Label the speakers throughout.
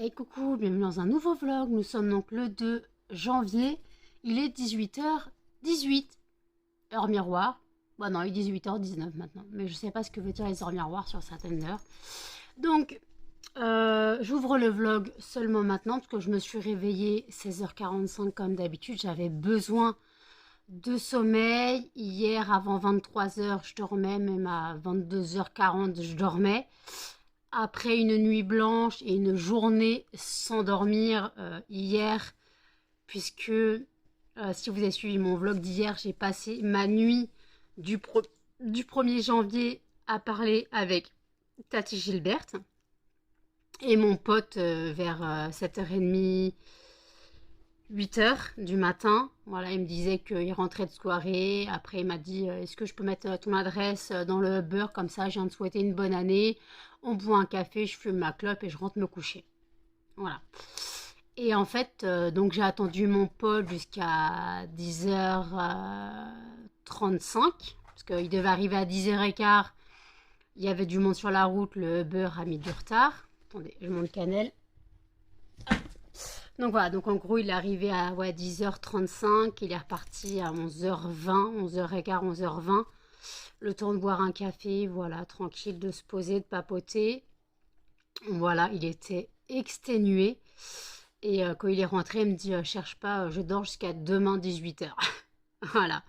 Speaker 1: Hey coucou, bienvenue dans un nouveau vlog. Nous sommes donc le 2 janvier. Il est 18h18. Heure miroir. Bah non, il est 18h19 maintenant. Mais je sais pas ce que veut dire les heures miroirs sur certaines heures. Donc, j'ouvre le vlog seulement maintenant parce que je me suis réveillée 16h45 comme d'habitude. J'avais besoin de sommeil. Hier, avant 23h, je dormais. Même à 22h40, je dormais. Après une nuit blanche et une journée sans dormir hier, puisque si vous avez suivi mon vlog d'hier, j'ai passé ma nuit du 1er janvier à parler avec Tati Gilberte et mon pote vers 7h30, 8h du matin. Voilà, il me disait qu'il rentrait de soirée. Après, il m'a dit est-ce que je peux mettre ton adresse dans le Uber, comme ça, je viens de souhaiter une bonne année. On boit un café, je fume ma clope et je rentre me coucher. Voilà. Et en fait, donc j'ai attendu mon pote jusqu'à 10h35, parce qu'il devait arriver à 10h15. Il y avait du monde sur la route, le Uber a mis du retard. Attendez, je monte cannelle. Donc voilà, donc en gros, il est arrivé à 10h35, il est reparti à 11h20, 11h15, 11h20. Le temps de boire un café, voilà, tranquille, de se poser, de papoter. Voilà, il était exténué. Et quand il est rentré, il me dit cherche pas, je dors jusqu'à demain 18h. Voilà.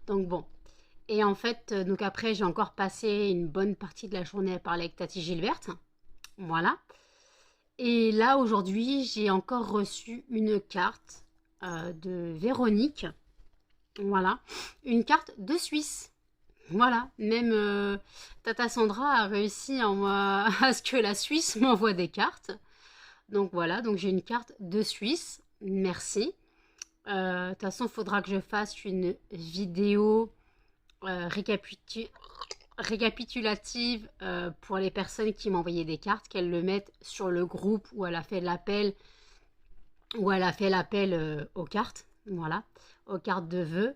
Speaker 1: Donc bon. Et en fait, donc après, j'ai encore passé une bonne partie de la journée à parler avec Tati Gilberte. Voilà. Et là, aujourd'hui, j'ai encore reçu une carte de Véronique. Voilà. Une carte de Suisse. Voilà, même Tata Sandra a réussi à ce que la Suisse m'envoie des cartes. Donc voilà, donc j'ai une carte de Suisse. Merci. De toute façon, il faudra que je fasse une vidéo récapitulative pour les personnes qui m'ont envoyé des cartes, qu'elles le mettent sur le groupe où elle a fait l'appel, aux cartes. Voilà, aux cartes de vœux.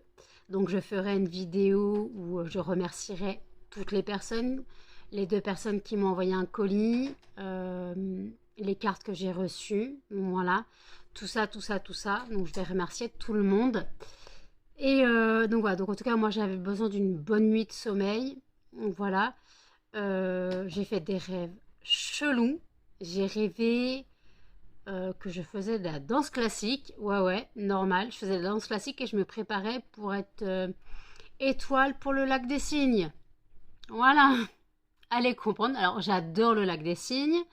Speaker 1: Donc je ferai une vidéo où je remercierai toutes les personnes, les 2 personnes qui m'ont envoyé un colis, les cartes que j'ai reçues, voilà, tout ça. Donc je vais remercier tout le monde. Et donc voilà, donc en tout cas moi j'avais besoin d'une bonne nuit de sommeil. Donc voilà, j'ai fait des rêves chelous. J'ai rêvé que je faisais de la danse classique. Ouais, normal. Je faisais de la danse classique et je me préparais pour être étoile pour le lac des Cygnes. Voilà. Allez comprendre. Alors, j'adore le lac des Cygnes.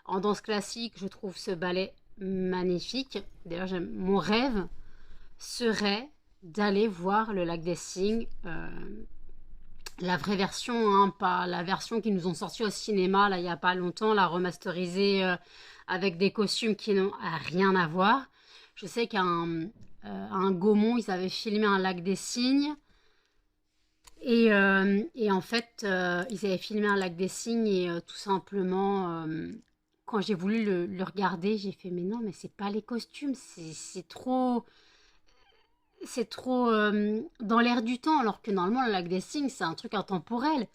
Speaker 1: En danse classique, je trouve ce ballet magnifique. D'ailleurs, mon rêve serait d'aller voir le lac des Cygnes. La vraie version, hein, pas la version qu'ils nous ont sortie au cinéma là il n'y a pas longtemps, la remasterisée avec des costumes qui n'ont rien à voir. Je sais qu'à un Gaumont, ils avaient filmé un lac des Cygnes. Et en fait, ils avaient filmé un lac des Cygnes et tout simplement, quand j'ai voulu le regarder, j'ai fait mais non, mais c'est pas les costumes, c'est trop dans l'air du temps, alors que normalement le lac des Cygnes c'est un truc intemporel.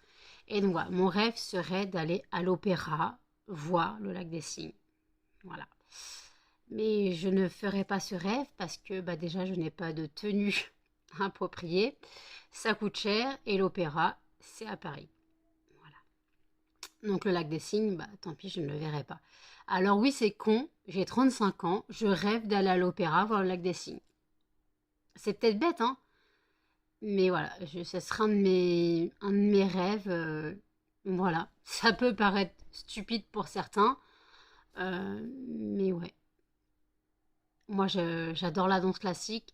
Speaker 1: Et donc voilà, mon rêve serait d'aller à l'opéra voir le lac des Cygnes. Voilà. Mais je ne ferai pas ce rêve parce que bah, déjà je n'ai pas de tenue appropriée. Ça coûte cher et l'opéra c'est à Paris. Voilà. Donc le lac des Cygnes, bah, tant pis, je ne le verrai pas. Alors oui, c'est con, j'ai 35 ans, je rêve d'aller à l'opéra voir le lac des Cygnes. C'est peut-être bête, hein, mais voilà, ce sera un de mes rêves. Voilà, ça peut paraître stupide pour certains, mais ouais. Moi, j'adore la danse classique.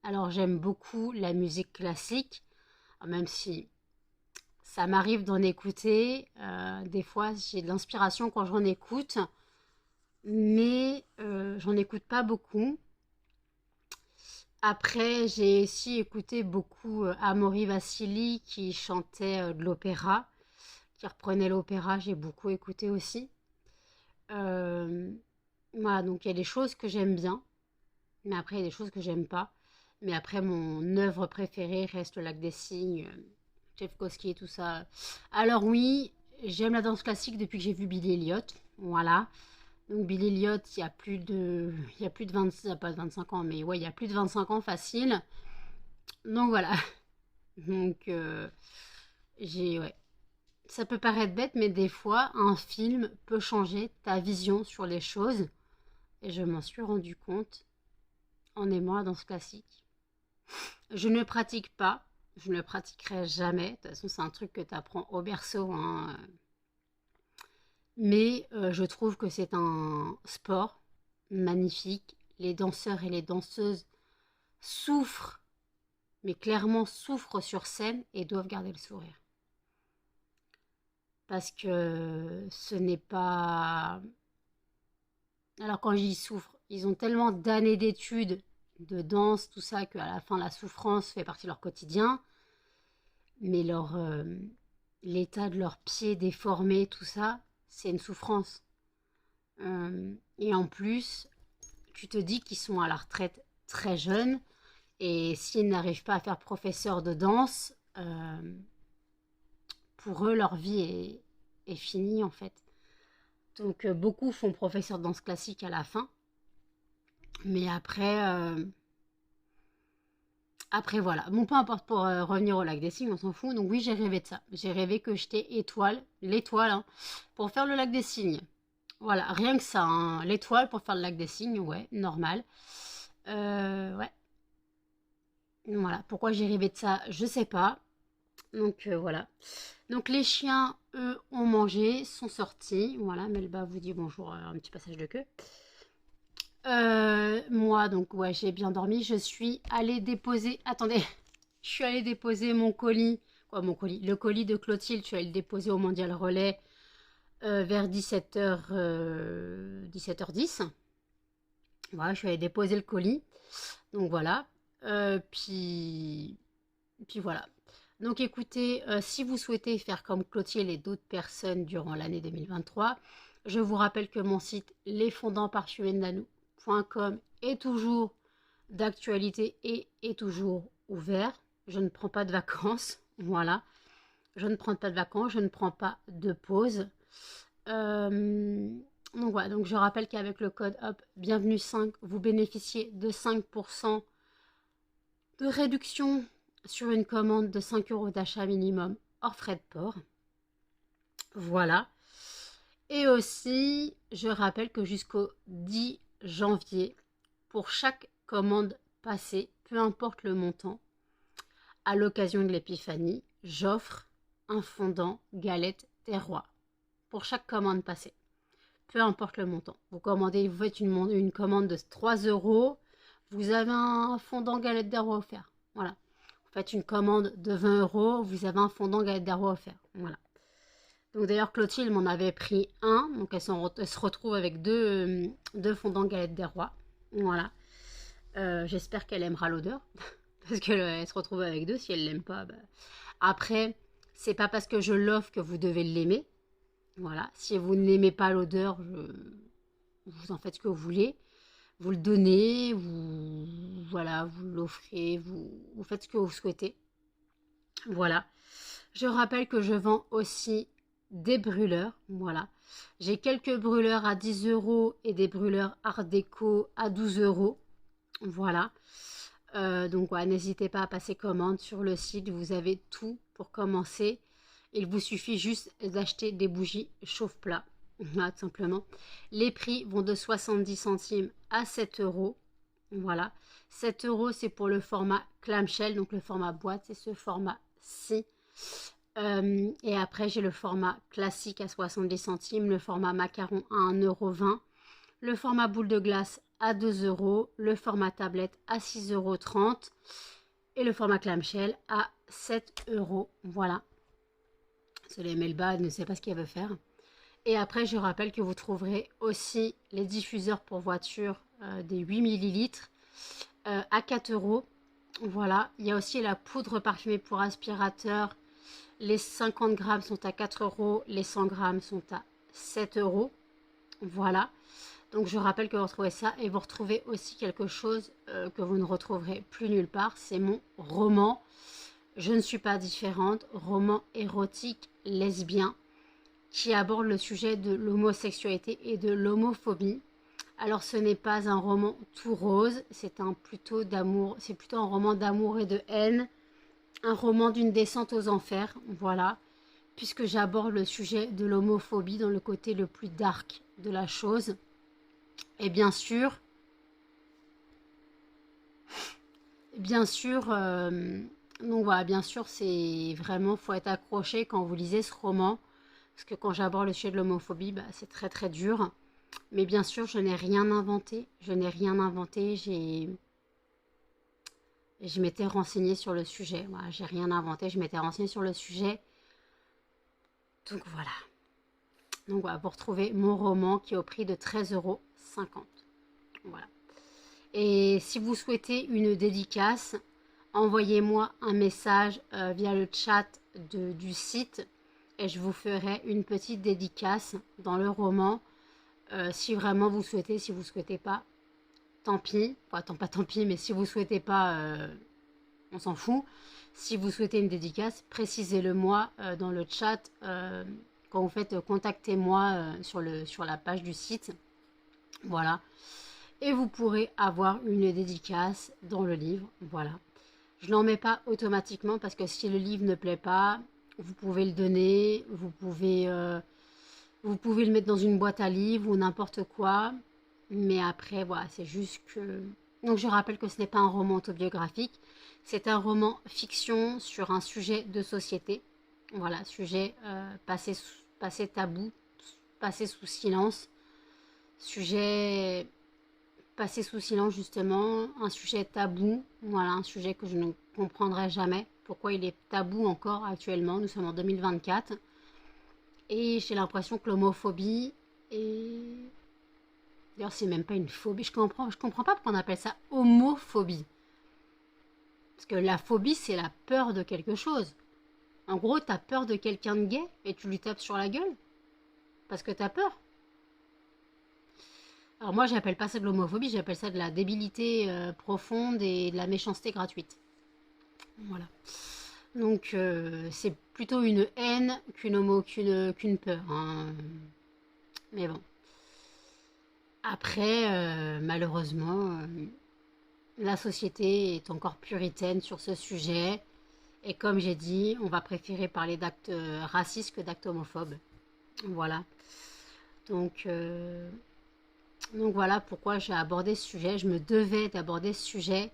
Speaker 1: Alors, j'aime beaucoup la musique classique, même si ça m'arrive d'en écouter. Des fois, j'ai de l'inspiration quand j'en écoute, mais j'en écoute pas beaucoup. Après, j'ai aussi écouté beaucoup Amaury Vassili qui chantait de l'opéra, qui reprenait l'opéra, j'ai beaucoup écouté aussi. Euh, voilà, donc il y a des choses que j'aime bien, mais après il y a des choses que j'aime pas. Mais après, mon œuvre préférée reste le Lac des Cygnes, Tchaïkovski et tout ça. Alors oui, j'aime la danse classique depuis que j'ai vu Billy Elliot, voilà. Donc Billy Elliot, il y a plus de 20, pas de 25 ans, mais ouais, il y a plus de 25 ans facile. Donc voilà. Donc ouais. Ça peut paraître bête, mais des fois, un film peut changer ta vision sur les choses. Et je m'en suis rendu compte en aimant la danse classique. Je ne pratique pas, je ne le pratiquerai jamais. De toute façon, c'est un truc que tu apprends au berceau, hein. Mais je trouve que c'est un sport magnifique. Les danseurs et les danseuses souffrent, mais clairement souffrent sur scène et doivent garder le sourire. Parce que ce n'est pas... Alors quand j'y souffre, ils ont tellement d'années d'études, de danse, tout ça, qu'à la fin la souffrance fait partie de leur quotidien. Mais l'état de leurs pieds déformés, tout ça, c'est une souffrance. Et en plus, tu te dis qu'ils sont à la retraite très jeunes. Et s'ils n'arrivent pas à faire professeur de danse, pour eux, leur vie est finie en fait. Donc beaucoup font professeur de danse classique à la fin. Mais après voilà. Bon, peu importe, pour revenir au lac des Cygnes, on s'en fout. Donc oui, j'ai rêvé de ça. J'ai rêvé que j'étais l'étoile, hein, pour faire le lac des Cygnes. Voilà, rien que ça, hein. L'étoile pour faire le lac des Cygnes, ouais, normal. Ouais. Voilà, pourquoi j'ai rêvé de ça, je sais pas. Donc voilà. Donc les chiens, eux, ont mangé, sont sortis. Voilà, Melba vous dit bonjour, un petit passage de queue. Moi, donc ouais, j'ai bien dormi. Je suis allée déposer... Attendez, je suis allée déposer mon colis. Quoi, mon colis? Le colis de Clotilde, je suis allée le déposer au Mondial Relais vers 17h, 17h10. Voilà, je suis allée déposer le colis. Donc voilà. Puis voilà. Donc écoutez, si vous souhaitez faire comme Clotilde et d'autres personnes durant l'année 2023, je vous rappelle que mon site lesfondantparfumésdenanou.com est toujours d'actualité et est toujours ouvert. Je ne prends pas de vacances, voilà. Je ne prends pas de vacances, je ne prends pas de pause. Donc voilà, donc je rappelle qu'avec le code HOP, bienvenue 5, vous bénéficiez de 5% de réduction sur une commande de 5 € d'achat minimum hors frais de port. Voilà. Et aussi, je rappelle que jusqu'au 10 janvier, pour chaque commande passée, peu importe le montant, à l'occasion de l'épiphanie, j'offre un fondant galette des rois. Pour chaque commande passée, peu importe le montant. Vous faites une commande de 3 €, vous avez un fondant galette des rois offert. Voilà. Vous faites une commande de 20 €, vous avez un fondant galette des rois offert. Voilà. Donc d'ailleurs, Clotilde m'en avait pris un. Donc elle se retrouve avec deux fondants galette des rois. Voilà. J'espère qu'elle aimera l'odeur. Parce qu'elle se retrouve avec deux. Si elle l'aime pas, bah... Après, c'est pas parce que je l'offre que vous devez l'aimer. Voilà. Si vous n'aimez pas l'odeur, vous en faites ce que vous voulez. Vous le donnez, vous l'offrez, vous faites ce que vous souhaitez. Voilà. Je rappelle que je vends aussi des brûleurs. Voilà. J'ai quelques brûleurs à 10 € et des brûleurs Art Déco à 12 €. Voilà. Donc ouais, n'hésitez pas à passer commande sur le site. Vous avez tout pour commencer. Il vous suffit juste d'acheter des bougies chauffe-plat. Voilà, tout simplement. Les prix vont de 70 centimes à 7 €. Voilà. 7 €, c'est pour le format clamshell, donc le format boîte, c'est ce format-ci. Et après, j'ai le format classique à 70 centimes, le format macaron à 1,20 €, le format boule de glace à 2 €, le format tablette à 6,30 € et le format clamshell à 7 €. Voilà. Celui Melba ne sait pas ce qu'elle veut faire. Et après, je rappelle que vous trouverez aussi les diffuseurs pour voiture des 8 ml à 4 €. Voilà. Il y a aussi la poudre parfumée pour aspirateur. Les 50 grammes sont à 4 €, les 100 grammes sont à 7 €. Voilà. Donc je rappelle que vous retrouvez ça et vous retrouvez aussi quelque chose que vous ne retrouverez plus nulle part. C'est mon roman. Je ne suis pas différente. Roman érotique lesbien qui aborde le sujet de l'homosexualité et de l'homophobie. Alors ce n'est pas un roman tout rose, c'est plutôt un roman d'amour et de haine, un roman d'une descente aux enfers, voilà, puisque j'aborde le sujet de l'homophobie dans le côté le plus dark de la chose. Et bien sûr, donc voilà, bien sûr, c'est vraiment, faut être accroché quand vous lisez ce roman, parce que quand j'aborde le sujet de l'homophobie, bah, c'est très très dur. Mais bien sûr, je n'ai rien inventé, je m'étais renseignée sur le sujet, voilà, j'ai rien inventé, je m'étais renseignée sur le sujet. Donc voilà, pour trouver mon roman qui est au prix de 13,50 €. Voilà. Et si vous souhaitez une dédicace, envoyez-moi un message via le chat du site et je vous ferai une petite dédicace dans le roman. Si vraiment vous souhaitez, si vous ne souhaitez pas, tant pis. Enfin, pas tant pis, mais si vous ne souhaitez pas, on s'en fout. Si vous souhaitez une dédicace, précisez-le moi dans le chat. Quand vous faites, contactez-moi sur la page du site. Voilà. Et vous pourrez avoir une dédicace dans le livre. Voilà. Je n'en mets pas automatiquement parce que si le livre ne plaît pas, vous pouvez le donner, vous pouvez le mettre dans une boîte à livres ou n'importe quoi. Mais après, voilà, c'est juste que... Donc je rappelle que ce n'est pas un roman autobiographique, c'est un roman fiction sur un sujet de société. Voilà, sujet passé tabou, passé sous silence. Sujet passé sous silence justement, un sujet tabou, voilà, un sujet que je ne comprendrai jamais. Pourquoi il est tabou encore actuellement, nous sommes en 2024. Et j'ai l'impression que l'homophobie est... D'ailleurs, c'est même pas une phobie, je comprends pas pourquoi on appelle ça homophobie. Parce que la phobie, c'est la peur de quelque chose. En gros, t'as peur de quelqu'un de gay et tu lui tapes sur la gueule parce que t'as peur. Alors moi, j'appelle pas ça de l'homophobie, j'appelle ça de la débilité profonde et de la méchanceté gratuite. Voilà. Donc c'est plutôt une haine qu'une peur. Hein. Mais bon. Après, malheureusement, la société est encore puritaine sur ce sujet. Et comme j'ai dit, on va préférer parler d'actes racistes que d'actes homophobes. Voilà. Donc voilà pourquoi j'ai abordé ce sujet. Je me devais d'aborder ce sujet.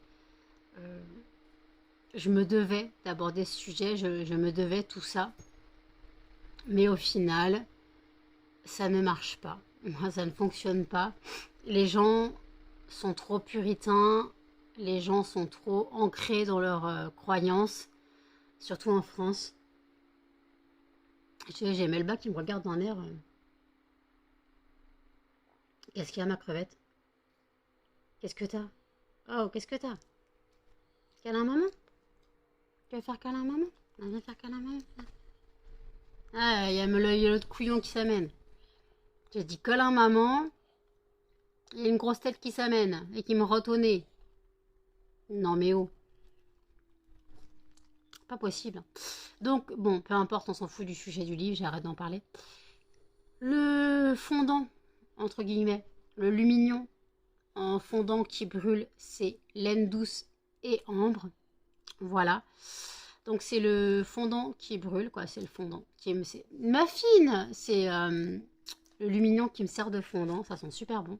Speaker 1: Je me devais tout ça. Mais au final, ça ne marche pas. Moi, ça ne fonctionne pas. Les gens sont trop puritains. Les gens sont trop ancrés dans leurs croyances. Surtout en France. J'ai Melba qui me regarde dans l'air. Qu'est-ce qu'il y a, ma crevette? Qu'est-ce que t'as? Oh, qu'est-ce que t'as? Câlin maman? Tu veux faire câlin maman? Viens faire câlin maman. Ah, il y a l'autre couillon qui s'amène. J'ai dit câlin maman. Il y a une grosse tête qui s'amène et qui me rote au nez. Non mais oh. Pas possible. Donc, bon, peu importe, on s'en fout du sujet du livre, j'arrête d'en parler. Le fondant, entre guillemets, le lumignon en fondant qui brûle, c'est laine douce et ambre. Voilà. Donc c'est le fondant qui brûle, quoi. C'est le fondant. Ma fine, c'est le lumignon qui me sert de fondant. Ça sent super bon.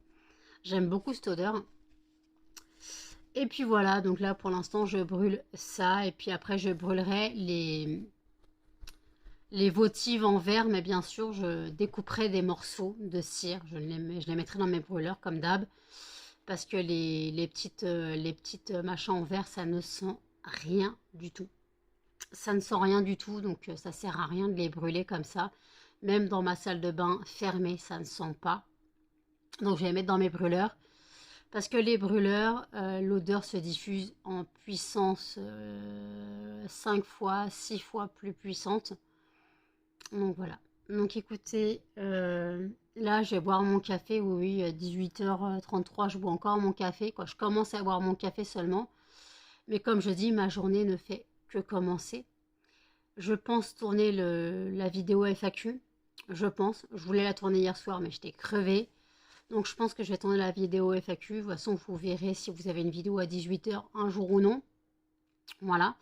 Speaker 1: J'aime beaucoup cette odeur. Et puis voilà, donc là pour l'instant je brûle ça. Et puis après je brûlerai les votives en verre. Mais bien sûr je découperai des morceaux de cire. Je les mettrai dans mes brûleurs comme d'hab. Parce que les petites machins en verre, ça ne sent rien du tout. Ça ne sent rien du tout, donc ça sert à rien de les brûler comme ça. Même dans ma salle de bain fermée, ça ne sent pas. Donc je vais les mettre dans mes brûleurs. Parce que les brûleurs, l'odeur se diffuse en puissance 5 fois, 6 fois plus puissante. Donc voilà. Donc écoutez, là je vais boire mon café, oui, 18h33, je bois encore mon café. Quoi. Je commence à boire mon café seulement. Mais comme je dis, ma journée ne fait que commencer. Je pense tourner la vidéo FAQ. Je pense. Je voulais la tourner hier soir, mais j'étais crevée. Donc je pense que je vais tourner la vidéo FAQ. De toute façon, vous verrez si vous avez une vidéo à 18 h un jour ou non. Voilà.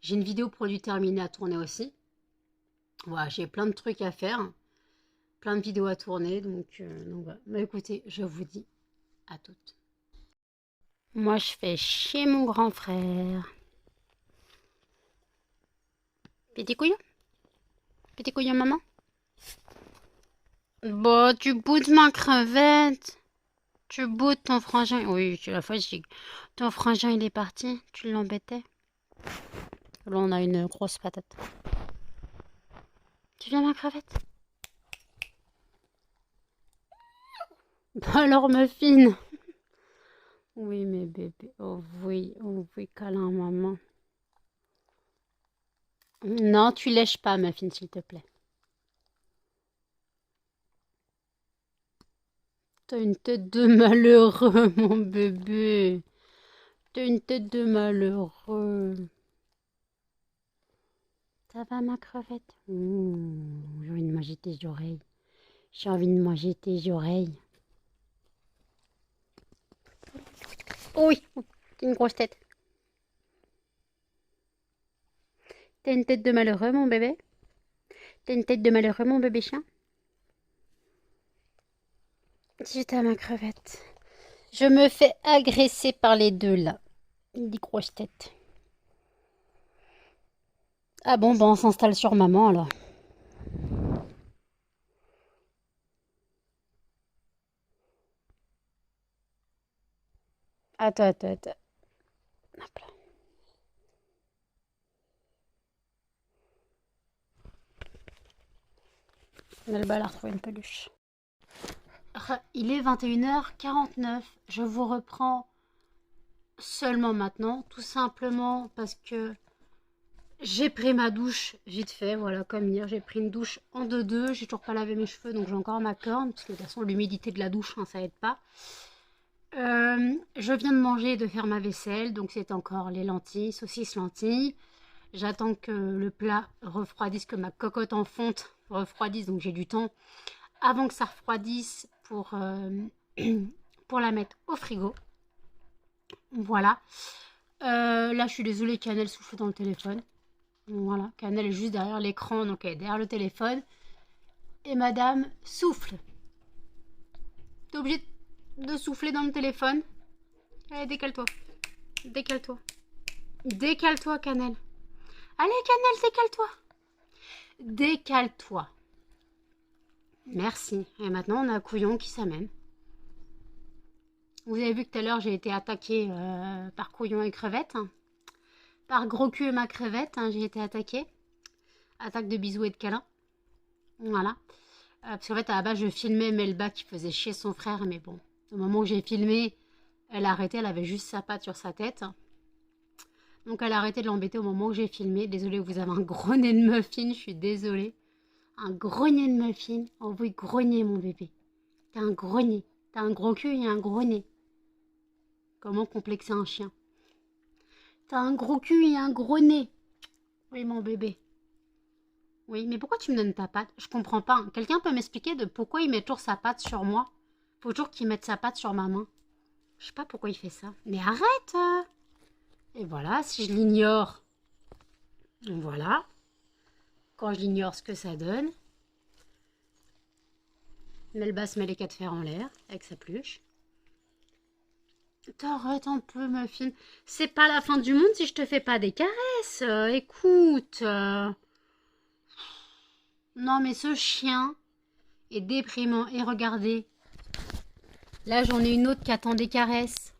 Speaker 1: J'ai une vidéo produit terminée à tourner aussi. Voilà, j'ai plein de trucs à faire. Plein de vidéos à tourner. Donc voilà. Bah, écoutez, je vous dis à toutes. Moi, je fais chez mon grand frère. Petit couillon? Petit couillon, maman? Bah, tu boudes ma crevette. Tu boudes ton frangin. Oui, c'est la fois, ton frangin, il est parti. Tu l'embêtais. Là, on a une grosse patate. Tu viens, ma crevette? Alors, Muffin. Oui, mes bébés. Oh oui, câlin, maman. Non, tu lèches pas, Muffin, s'il te plaît. T'as une tête de malheureux, mon bébé. T'as une tête de malheureux. Ça va, ma crevette? J'ai envie de manger tes oreilles. J'ai envie de manger tes oreilles. Oh oui, t'as une grosse tête. T'as une tête de malheureux, mon bébé? T'as une tête de malheureux, mon bébé chien? J'étais à ma crevette. Je me fais agresser par les deux, là. Des grosses têtes. Ah bon, on s'installe sur maman, alors. Attends. Hop là. Melba, elle a retrouvé une peluche. Il est 21h49. Je vous reprends seulement maintenant, tout simplement parce que j'ai pris ma douche vite fait, voilà, comme hier. J'ai pris une douche en 2-2. J'ai toujours pas lavé mes cheveux, donc j'ai encore ma corne, parce que de toute façon, l'humidité de la douche, hein, ça aide pas. Je viens de manger et de faire ma vaisselle, donc c'est encore les lentilles, saucisses lentilles. J'attends que le plat refroidisse, que ma cocotte en fonte refroidisse, donc j'ai du temps avant que ça refroidisse pour la mettre au frigo. Voilà. Là, je suis désolée, Canel souffle dans le téléphone. Voilà, Canel est juste derrière l'écran, donc elle est derrière le téléphone. Et madame souffle. T'es obligé de souffler dans le téléphone. Allez, décale-toi. Décale-toi. Décale-toi, Canel. Allez, Canel, décale-toi. Décale-toi. Merci. Et maintenant, on a Couillon qui s'amène. Vous avez vu que tout à l'heure, j'ai été attaquée par Couillon et Crevette. Par Gros Cul et ma Crevette, hein, j'ai été attaquée. Attaque de bisous et de câlins. Voilà. Parce qu'en fait, à la base, je filmais Melba qui faisait chier son frère. Mais bon, au moment où j'ai filmé, elle a arrêté. Elle avait juste sa patte sur sa tête. Donc, elle a arrêté de l'embêter au moment où j'ai filmé. Désolée, vous avez un gros nez de muffin. Je suis désolée. Un gros nez de muffin. Oh oui, gros nez, mon bébé. T'as un gros nez. T'as un gros cul et un gros nez. Comment complexer un chien? T'as un gros cul et un gros nez. Oui, mon bébé. Oui, mais pourquoi tu me donnes ta patte? Je comprends pas. Hein. Quelqu'un peut m'expliquer de pourquoi il met toujours sa patte sur moi? Faut toujours qu'il mette sa patte sur ma main. Je sais pas pourquoi il fait ça. Mais arrête! Et voilà, si je l'ignore, voilà. Quand je l'ignore, ce que ça donne. Melba se met les quatre fers en l'air avec sa pluche. T'arrêtes un peu, Muffin. C'est pas la fin du monde si je te fais pas des caresses. Écoute. Non, mais ce chien est déprimant. Et regardez. Là, j'en ai une autre qui attend des caresses.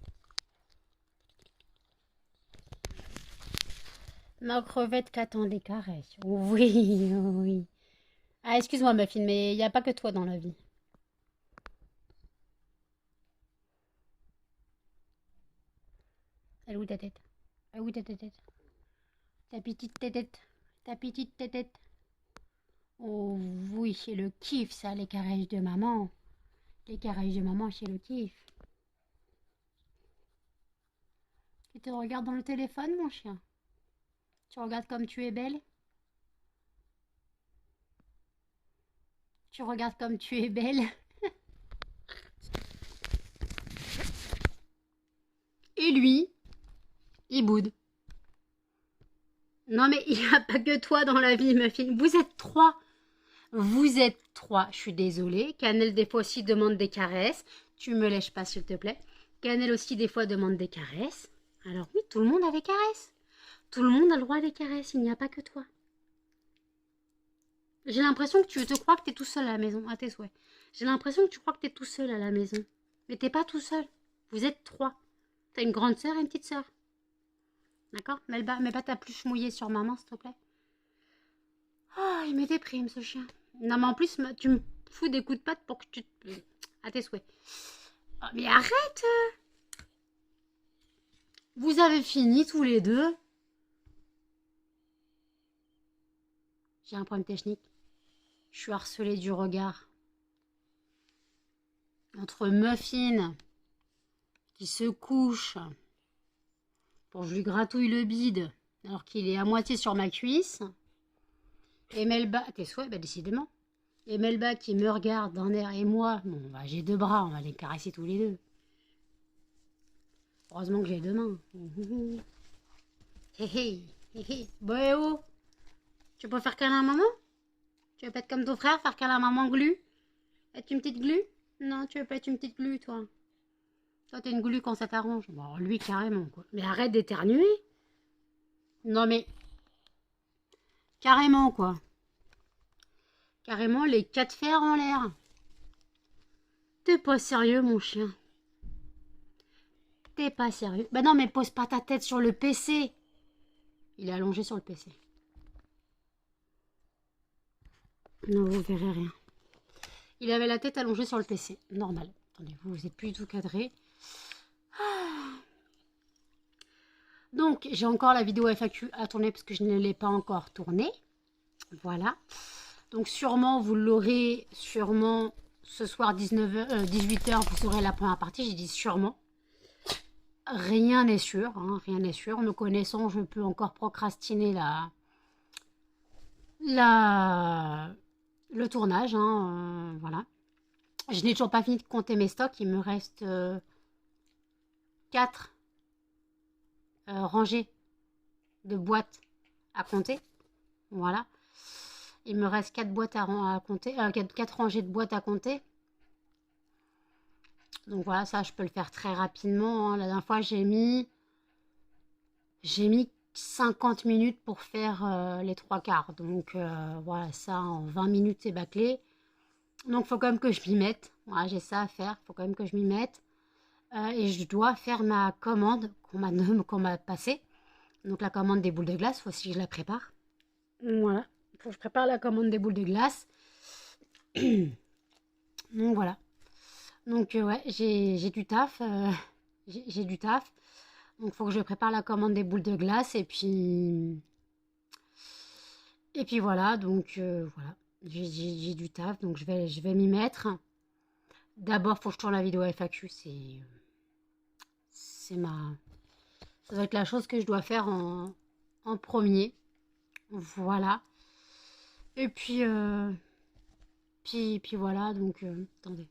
Speaker 1: Ma crevette qui attend des caresses. Oui, oui. Ah, excuse-moi, Muffin, mais il n'y a pas que toi dans la vie. Elle est où ta tête? Elle est où ta tête? Ta petite tête. Ta petite tête. Oh oui, c'est le kiff, ça, les caresses de maman. Les caresses de maman, c'est le kiff. Tu te regardes dans le téléphone, mon chien? Tu regardes comme tu es belle? Tu regardes comme tu es belle. Et lui, il boude. Non mais il n'y a pas que toi dans la vie, Muffin. Vous êtes trois. Vous êtes trois. Je suis désolée. Cannelle des fois aussi demande des caresses. Tu me lèches pas s'il te plaît. Cannelle aussi des fois demande des caresses. Alors oui, tout le monde a des caresses. Tout le monde a le droit à des caresses. Il n'y a pas que toi. J'ai l'impression que tu te crois que tu es tout seul à la maison, à tes souhaits. J'ai l'impression que tu crois que tu es tout seul à la maison. Mais t'es pas tout seul. Vous êtes trois. T'as une grande sœur et une petite sœur. D'accord? Mets pas ta pluche mouillée sur maman, s'il te plaît. Oh, il me déprime, ce chien. Non, mais en plus, tu me fous des coups de patte pour que tu te... À tes souhaits. Oh, mais arrête! Vous avez fini tous les deux. J'ai un problème technique. Je suis harcelée du regard. Entre Muffin, qui se couche, pour que je lui gratouille le bide, alors qu'il est à moitié sur ma cuisse, et Melba, tes souhaits, bah décidément. Et Melba qui me regarde d'un air, et moi, bon, bah, j'ai deux bras, on va les caresser tous les deux. Heureusement que j'ai deux mains. Hé hé, hé hé. Bon, et oh, tu peux faire câlin à maman? Tu veux pas être comme ton frère, faire câlin à maman glu? Être une petite glu? Non, tu veux pas être une petite glu, toi. Toi, t'es une glu quand ça t'arrange. Bon, lui, carrément, quoi. Mais arrête d'éternuer. Non, mais... Carrément, quoi. Carrément, les quatre fers en l'air. T'es pas sérieux, mon chien. T'es pas sérieux. Bah non, mais pose pas ta tête sur le PC. Il est allongé sur le PC. Non, vous verrez rien. Il avait la tête allongée sur le PC. Normal. Attendez, vous êtes plus du tout cadré. Donc, j'ai encore la vidéo FAQ à tourner parce que je ne l'ai pas encore tournée. Voilà. Donc, sûrement, vous l'aurez sûrement ce soir 18h, vous aurez la première partie. J'ai dit sûrement. Rien n'est sûr. Hein, rien n'est sûr. Me connaissant, je peux encore procrastiner le tournage. Hein, voilà. Je n'ai toujours pas fini de compter mes stocks. Il me reste 4 rangées de boîtes à compter. Voilà. Il me reste 4 boîtes à compter. 4 rangées de boîtes à compter. Donc voilà, ça je peux le faire très rapidement. Hein. La dernière fois j'ai mis 50 minutes pour faire les 3 quarts. Donc voilà, ça en 20 minutes c'est bâclé. Donc il faut quand même que je m'y mette. Voilà, j'ai ça à faire, il faut quand même que je m'y mette. Et je dois faire ma commande qu'on m'a passée. Donc la commande des boules de glace, il faut aussi que je la prépare. Voilà, il faut que je prépare la commande des boules de glace. Donc voilà. Donc ouais, j'ai du taf. J'ai du taf. Donc il faut que je prépare la commande des boules de glace. Et puis voilà. Donc voilà. J'ai du taf. Donc je vais m'y mettre. D'abord, il faut que je tourne la vidéo FAQ. Ça doit être la chose que je dois faire en premier. Voilà. Et puis voilà. Donc attendez.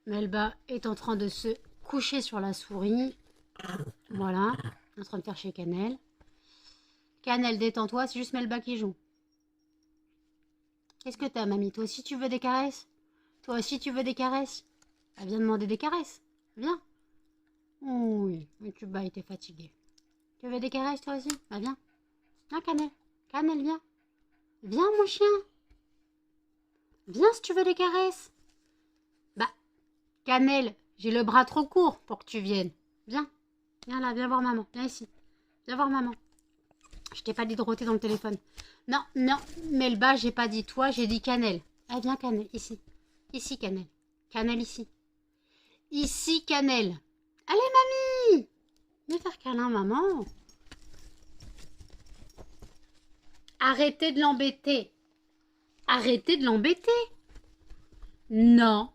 Speaker 1: Melba est en train de se coucher sur la souris. Voilà. En train de faire chez Cannelle. Cannelle, détends-toi. C'est juste Melba qui joue. Qu'est-ce que t'as, mamie? Toi aussi, tu veux des caresses? Toi aussi, tu veux des caresses? Elle vient demander des caresses. Viens. Oui, mais tu bailles, t'es fatiguée. Tu veux des caresses, toi aussi? Bah, viens. Viens, Cannelle. Cannelle, viens. Viens, mon chien. Viens si tu veux des caresses. Bah, Cannelle, j'ai le bras trop court pour que tu viennes. Viens. Viens là, viens voir maman. Viens ici. Viens voir maman. Je t'ai pas dit de rôter dans le téléphone. Non, non, Melba, j'ai pas dit toi, j'ai dit Cannelle. Ah, viens, Cannelle, ici. Ici, Cannelle. Cannelle, ici. Ici, Cannelle. Allez, mamie! Viens faire câlin, maman. Arrêtez de l'embêter. Arrêtez de l'embêter. Non.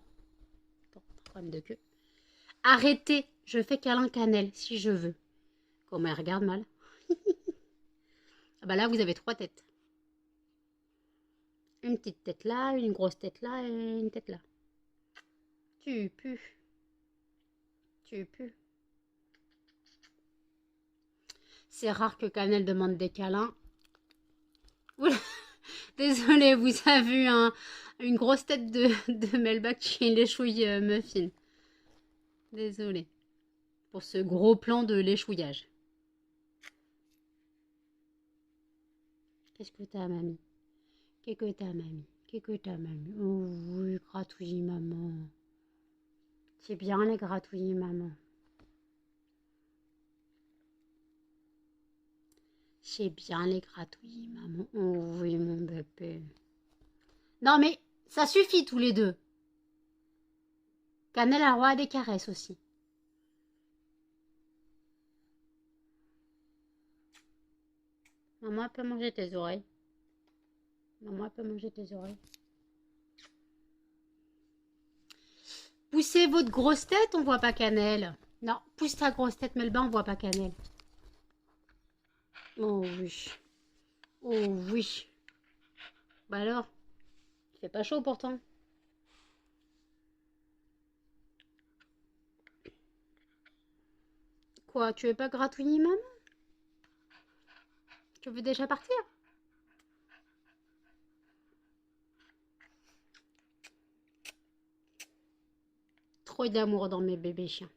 Speaker 1: Problème de queue. Arrêtez. Je fais câlin Cannelle, si je veux. Comment elle regarde mal. Ah bah là, vous avez 3 têtes. Une petite tête là, une grosse tête là et une tête là. Tu pues. Tu pues. C'est rare que Cannelle demande des câlins. Oula. Désolée, vous avez vu une grosse tête de Melba qui est l'échouille muffin. Désolée pour ce gros plan de l'échouillage. Qu'est-ce que t'as, mamie? Qu'est-ce que t'as, mamie? Qu'est-ce que t'as, mamie? Oh oui, gratouillis, maman. C'est bien les gratouillis, maman. C'est bien les gratouillis, maman. Oh oui, mon bébé. Non, mais ça suffit tous les deux. Cannelle a le droit à des caresses aussi. Maman peut manger tes oreilles. Maman peut manger tes oreilles. Poussez votre grosse tête, on voit pas Cannelle. Non, pousse ta grosse tête, Melba, on voit pas Cannelle. Oh oui. Oh oui. Bah alors, il fait pas chaud pourtant. Quoi, tu veux pas gratouiller, maman? Tu veux déjà partir? Trop d'amour dans mes bébés chiens.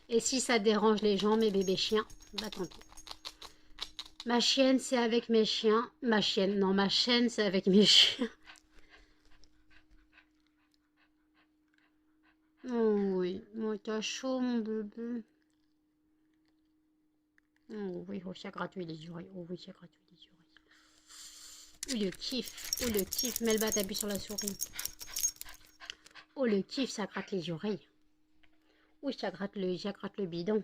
Speaker 1: Et si ça dérange les gens, mes bébés chiens, bah tant pis. Ma chienne, c'est avec mes chiens. Ma chienne, non, ma chaîne, c'est avec mes chiens. Oh oui, moi t'as chaud, mon bébé. Oh oui, oh, ça gratouille les oreilles. Oh oui, ça gratouille les oreilles. Oh le kiff, oh le kiff. Melba, t'appuies sur la souris. Oh le kiff, ça gratte les oreilles. Oui, ça gratte le bidon.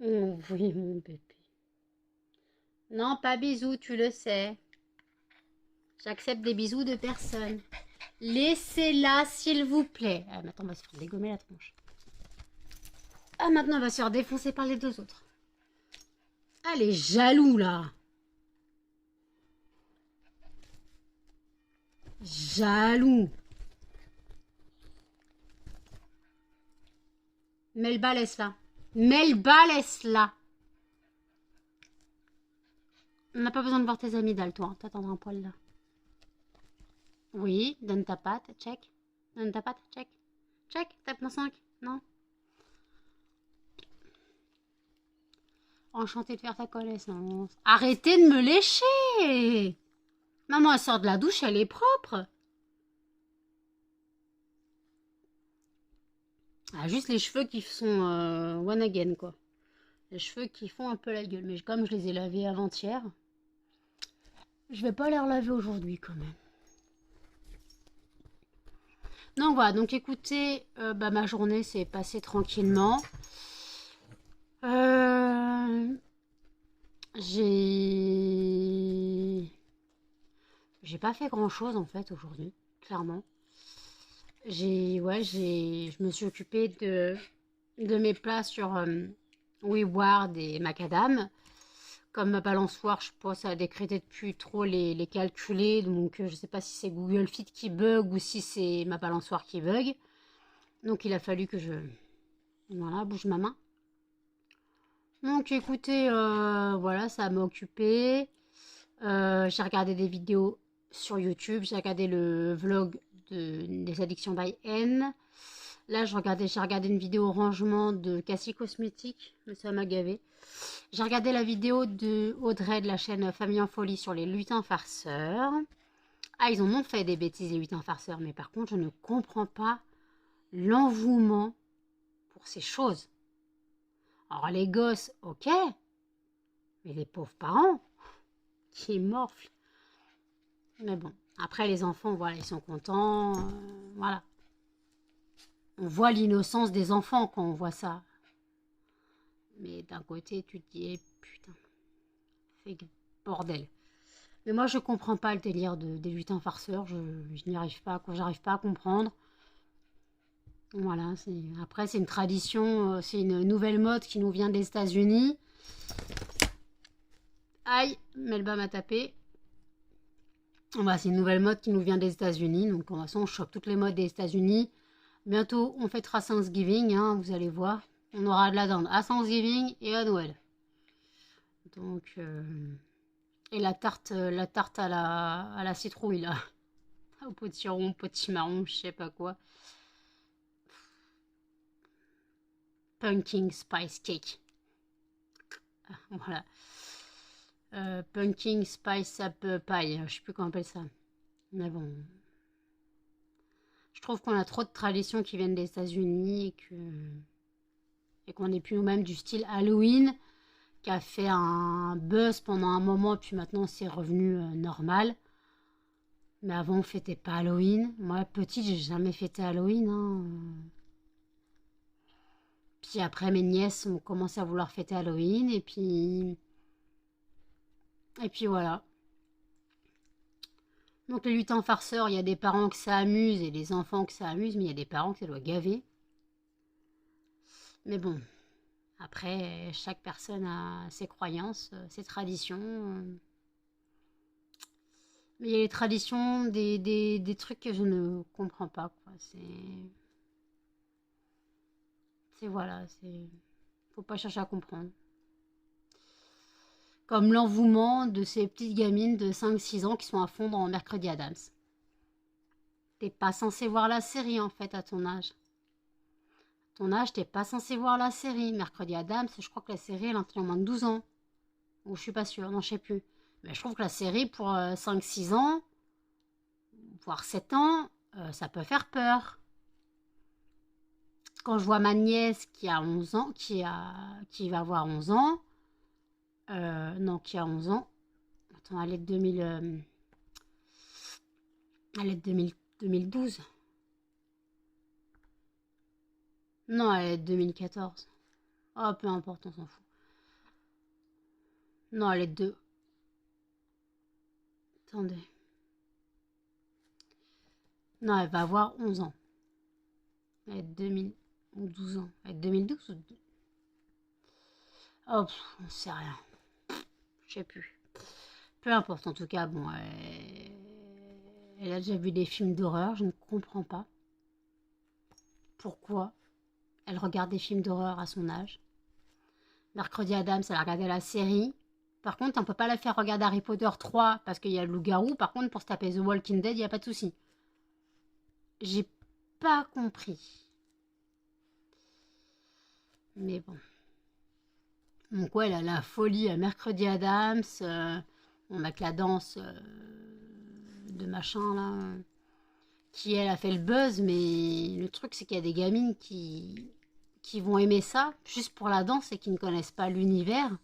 Speaker 1: Oh oui, mon bébé. Non, pas bisous, tu le sais. J'accepte des bisous de personne. Laissez-la, s'il vous plaît. Ah, maintenant, on va se faire dégommer la tronche. Ah, maintenant, on va se faire défoncer par les deux autres. Ah, les jaloux, là. Jaloux. Melba, laisse-la. Melba, laisse-la. On n'a pas besoin de voir tes amis, Dal, toi. T'attendras un poil, là. Oui, donne ta patte, check. Donne ta patte, check. Check, tape mon 5. Non. Enchantée de faire ta connaissance. Arrêtez de me lécher. Maman, elle sort de la douche, elle est propre. Ah, juste les cheveux qui sont one again, quoi. Les cheveux qui font un peu la gueule. Mais comme je les ai lavés avant-hier, je vais pas les relaver aujourd'hui, quand même. Donc voilà, donc écoutez, ma journée s'est passée tranquillement. J'ai pas fait grand chose en fait aujourd'hui, clairement. Je me suis occupée de mes plats sur WeWard et Macadam. Comme ma balançoire, je pense, a décrété de plus trop les calculer. Donc, je sais pas si c'est Google Fit qui bug ou si c'est ma balançoire qui bug. Donc, il a fallu que je... Voilà, bouge ma main. Donc, écoutez, voilà, ça m'a occupé. J'ai regardé des vidéos sur YouTube. J'ai regardé le vlog des addictions by N. Là, j'ai regardé une vidéo rangement de Cassie Cosmétiques, mais ça m'a gavé. J'ai regardé la vidéo de Audrey de la chaîne Famille en Folie sur les lutins farceurs. Ah, ils en ont fait des bêtises, les lutins farceurs, mais par contre, je ne comprends pas l'envouement pour ces choses. Alors, les gosses, ok, mais les pauvres parents qui morflent. Mais bon, après, les enfants, voilà, ils sont contents, voilà. On voit l'innocence des enfants quand on voit ça. Mais d'un côté, tu te dis, putain, c'est bordel. Mais moi, je comprends pas le délire des lutins farceurs. Je n'y arrive pas, quoi. J'arrive pas à comprendre. Voilà. Après, c'est une tradition, c'est une nouvelle mode qui nous vient des États-Unis. Aïe, Melba m'a tapé. Bah, c'est une nouvelle mode qui nous vient des États-Unis. Donc, en façon, on chope toutes les modes des États-Unis. Bientôt, on fêtera Thanksgiving, hein, vous allez voir. On aura de la dinde à Thanksgiving et à Noël. Donc, et la tarte à la citrouille, là. Au potiron, potimarron, je sais pas quoi. Pumpkin spice cake. Ah, voilà. Pumpkin spice apple pie, je sais plus comment on appelle ça. Mais bon. Je trouve qu'on a trop de traditions qui viennent des États-Unis et qu'on n'est plus nous-mêmes du style Halloween, qui a fait un buzz pendant un moment, puis maintenant c'est revenu normal. Mais avant, on fêtait pas Halloween. Moi, petite, j'ai jamais fêté Halloween, hein. Puis après, mes nièces ont commencé à vouloir fêter Halloween, et puis voilà. Donc les lutins farceurs, il y a des parents que ça amuse et des enfants que ça amuse, mais il y a des parents que ça doit gaver. Mais bon, après, chaque personne a ses croyances, ses traditions. Mais il y a les traditions, des trucs que je ne comprends pas, quoi. C'est voilà, c'est... Faut pas chercher à comprendre. Comme l'envouement de ces petites gamines de 5-6 ans qui sont à fond dans Mercredi Adams. T'es pas censé voir la série, en fait, à ton âge. Ton âge, t'es pas censé voir la série. Mercredi Adams, je crois que la série, elle est en moins de 12 ans. Ou je suis pas sûre, non, je sais plus. Mais je trouve que la série, pour 5-6 ans, voire 7 ans, ça peut faire peur. Quand je vois ma nièce qui a 11 ans, qui va avoir 11 ans, non, qui a 11 ans, attends, elle est de 2000, elle est de 2012. Non, elle est de 2014. Oh, peu importe, on s'en fout. Non, elle est de... Attendez. Non, elle va avoir 11 ans. Elle est de 2000 ou 12 ans. Elle est de 2012 ou... Oh, on sait rien. Je sais plus. Peu importe, en tout cas, bon, elle a déjà vu des films d'horreur, je ne comprends pas pourquoi elle regarde des films d'horreur à son âge. Mercredi Adams, elle a regardé la série. Par contre, on peut pas la faire regarder Harry Potter 3 parce qu'il y a le loup-garou. Par contre, pour se taper The Walking Dead, il n'y a pas de souci. J'ai pas compris. Mais bon. Donc ouais, la folie à Mercredi Adams. On a que la danse de machin là. Qui elle a fait le buzz, mais le truc c'est qu'il y a des gamines qui vont aimer ça juste pour la danse et qui ne connaissent pas l'univers,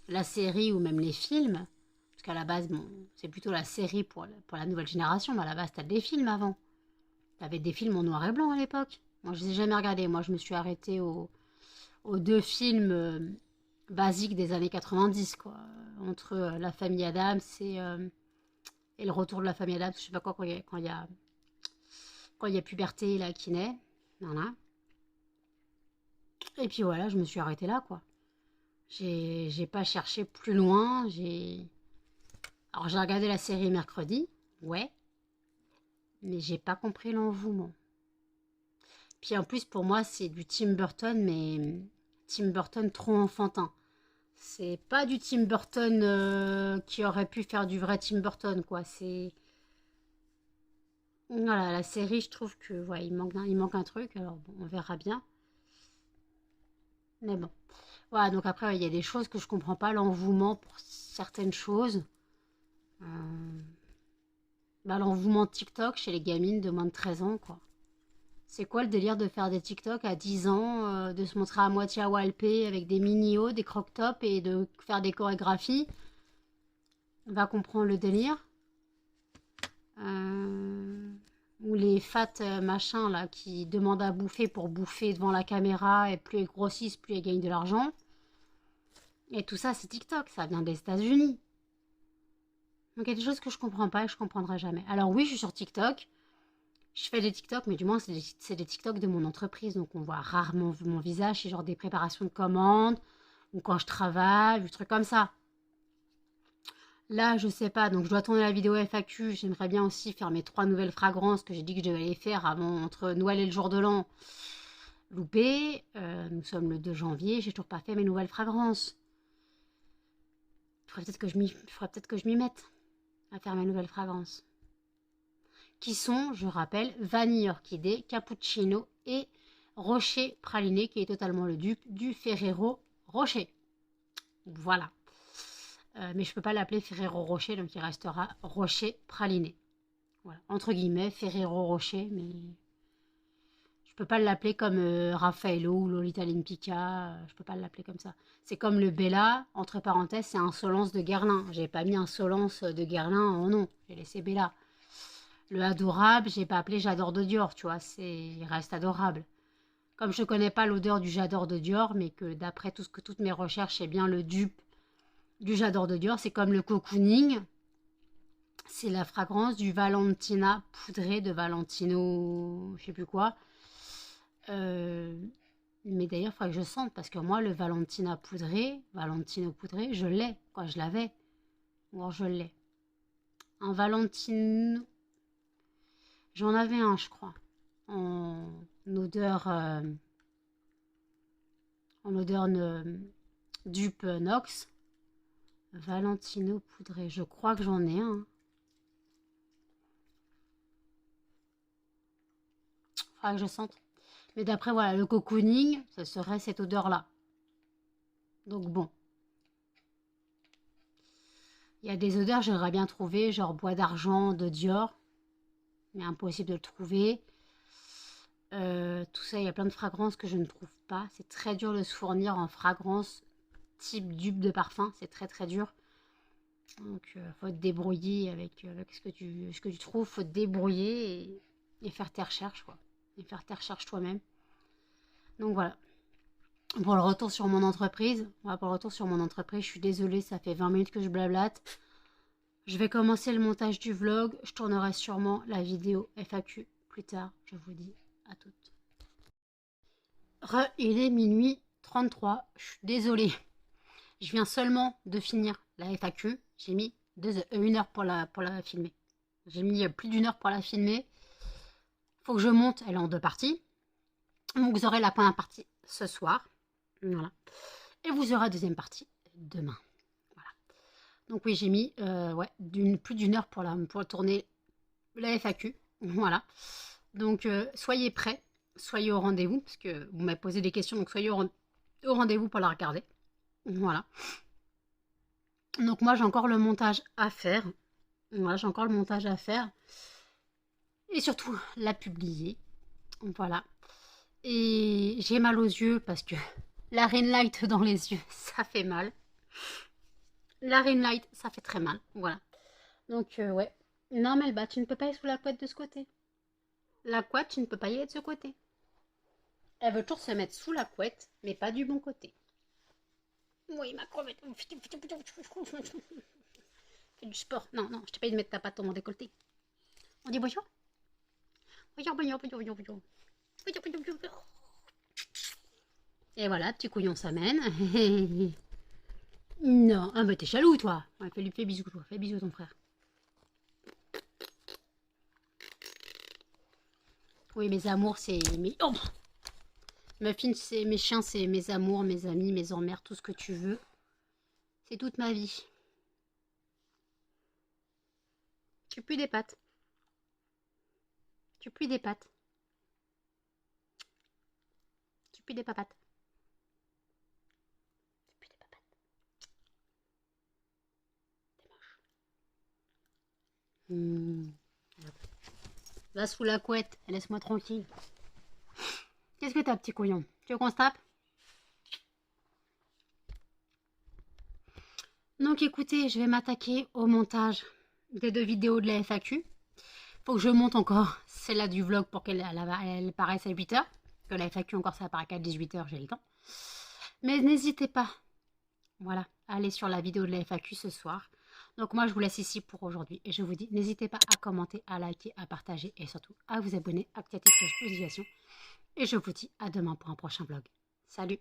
Speaker 1: la série ou même les films. Parce qu'à la base, bon, c'est plutôt la série pour la nouvelle génération, mais à la base, t'as des films avant. T'avais des films en noir et blanc à l'époque. Moi, je les ai jamais regardés. Moi, je me suis arrêtée aux deux films basiques des années 90, quoi. Entre La Famille Adams et Le Retour de la Famille Adams, je sais pas quoi, quand il y a puberté là qui naît. Voilà. Et puis voilà, je me suis arrêtée là, quoi. J'ai pas cherché plus loin. Alors j'ai regardé la série mercredi, ouais, mais j'ai pas compris l'envouement. Puis en plus pour moi c'est du Tim Burton, mais Tim Burton trop enfantin. C'est pas du Tim Burton qui aurait pu faire du vrai Tim Burton, quoi. C'est voilà, la série, je trouve que ouais, il manque un truc. Alors bon, on verra bien. Mais bon, voilà. Donc après, il y a des choses que je comprends pas, l'envouement pour certaines choses. Euh, Bah, l'envouement TikTok chez les gamines de moins de 13 ans, quoi. C'est quoi le délire de faire des TikTok à 10 ans, de se montrer à moitié à walper avec des mini-hauts, des croc-tops et de faire des chorégraphies? On va comprendre le délire. Ou les fat machins là qui demandent à bouffer pour bouffer devant la caméra et plus ils grossissent, plus ils gagnent de l'argent. Et tout ça, c'est TikTok, ça vient des États-Unis. Donc il y a des choses que je comprends pas et que je comprendrai jamais. Alors oui, je suis sur TikTok. Je fais des TikTok, mais du moins, c'est des TikTok de mon entreprise. Donc, on voit rarement mon visage. C'est genre des préparations de commandes ou quand je travaille, des trucs comme ça. Là, je sais pas, donc je dois tourner la vidéo FAQ. J'aimerais bien aussi faire mes 3 nouvelles fragrances que j'ai dit que je devais les faire avant, entre Noël et le jour de l'an. Loupé. Nous sommes le 2 janvier, j'ai toujours pas fait mes nouvelles fragrances. Il faudrait peut-être que je m'y mette à faire mes nouvelles fragrances. Qui sont, je rappelle, vanille orchidée, cappuccino et rocher praliné, qui est totalement le dupe du Ferrero Rocher. Voilà. Mais je ne peux pas l'appeler Ferrero Rocher, donc il restera Rocher praliné. Voilà. Entre guillemets, Ferrero Rocher, mais je ne peux pas l'appeler comme Raffaello ou Lolita Lempicka. Je ne peux pas l'appeler comme ça. C'est comme le Bella, entre parenthèses, c'est Insolence de Guerlain. J'ai pas mis Insolence de Guerlain en nom. J'ai laissé Bella. Le adorable, j'ai pas appelé J'adore de Dior, tu vois. Il reste adorable. Comme je ne connais pas l'odeur du J'adore de Dior, mais que d'après toutes mes recherches, c'est bien le dupe du J'adore de Dior, c'est comme le cocooning. C'est la fragrance du Valentina poudré de Valentino, je sais plus quoi. Mais d'ailleurs, il faudrait que je sente, parce que moi, le Valentino poudré, je l'ai, quoi, je l'avais. Ou alors je l'ai. Un Valentino, j'en avais un, je crois, en odeur dupe Nox. Valentino poudré, je crois que j'en ai un. Faudra que je sente. Mais d'après, voilà, le cocooning, ce serait cette odeur-là. Donc bon. Il y a des odeurs, j'aimerais bien trouver, genre bois d'argent de Dior. Mais impossible de le trouver. Tout ça, il y a plein de fragrances que je ne trouve pas. C'est très dur de se fournir en fragrance type dupe de parfum. C'est très très dur. Donc, faut te débrouiller avec ce que tu trouves. Faut te débrouiller et faire tes recherches, quoi. Et faire tes recherches toi-même. Donc voilà. Pour le retour sur mon entreprise, je suis désolée, ça fait 20 minutes que je blablate. Je vais commencer le montage du vlog. Je tournerai sûrement la vidéo FAQ plus tard. Je vous dis à toutes. Il est minuit 33. Je suis désolée. Je viens seulement de finir la FAQ. J'ai mis 1 heure pour la filmer. J'ai mis plus d'1 heure pour la filmer. Faut que je monte. Elle est en 2 parties. Donc vous aurez la première partie ce soir. Voilà. Et vous aurez la deuxième partie demain. Voilà. Donc oui, j'ai mis plus d'1 heure pour tourner la FAQ. Voilà. Donc soyez prêts, soyez au rendez-vous, parce que vous m'avez posé des questions, donc soyez au rendez-vous pour la regarder. Voilà. Donc moi j'ai encore le montage à faire. Voilà, j'ai encore le montage à faire. Et surtout la publier. Voilà. Et j'ai mal aux yeux parce que la ring light dans les yeux, ça fait mal. La ring light, ça fait très mal. Voilà. Donc, ouais. Non, Melba, tu ne peux pas aller sous la couette de ce côté. La couette, tu ne peux pas y aller de ce côté. Elle veut toujours se mettre sous la couette, mais pas du bon côté. Oui, ma crevette. Fais du sport. Non, non, je t'ai pas dit de mettre ta patte dans mon décolleté. On dit bonjour. Bonjour, bonjour, bonjour, bonjour, bonjour. Et voilà, petit couillon s'amène. Non, ah bah t'es jaloux toi. Ouais, fais-lui bisous, toi. Fais bisous à ton frère. Oui, mes amours, c'est mes... Oh, Muffin, c'est mes chiens, c'est mes amours, mes amis, mes emmerdes, tout ce que tu veux. C'est toute ma vie. Tu pues des pattes. Tu pues des pattes. Tu pues des papates. Tu pues des papates. T'es moche. Va sous la couette, laisse-moi tranquille. Qu'est-ce que t'as, petit couillon? Tu veux qu'on se tape? Donc écoutez, je vais m'attaquer au montage des 2 vidéos de la FAQ. Faut que je monte encore celle-là du vlog pour qu'elle paraisse à 8h. Que la FAQ encore ça apparaît qu'à 18h, j'ai le temps. Mais n'hésitez pas, voilà, à aller sur la vidéo de la FAQ ce soir. Donc moi je vous laisse ici pour aujourd'hui et je vous dis, n'hésitez pas à commenter, à liker, à partager et surtout à vous abonner, activer la cloche de notification. Et je vous dis à demain pour un prochain vlog. Salut!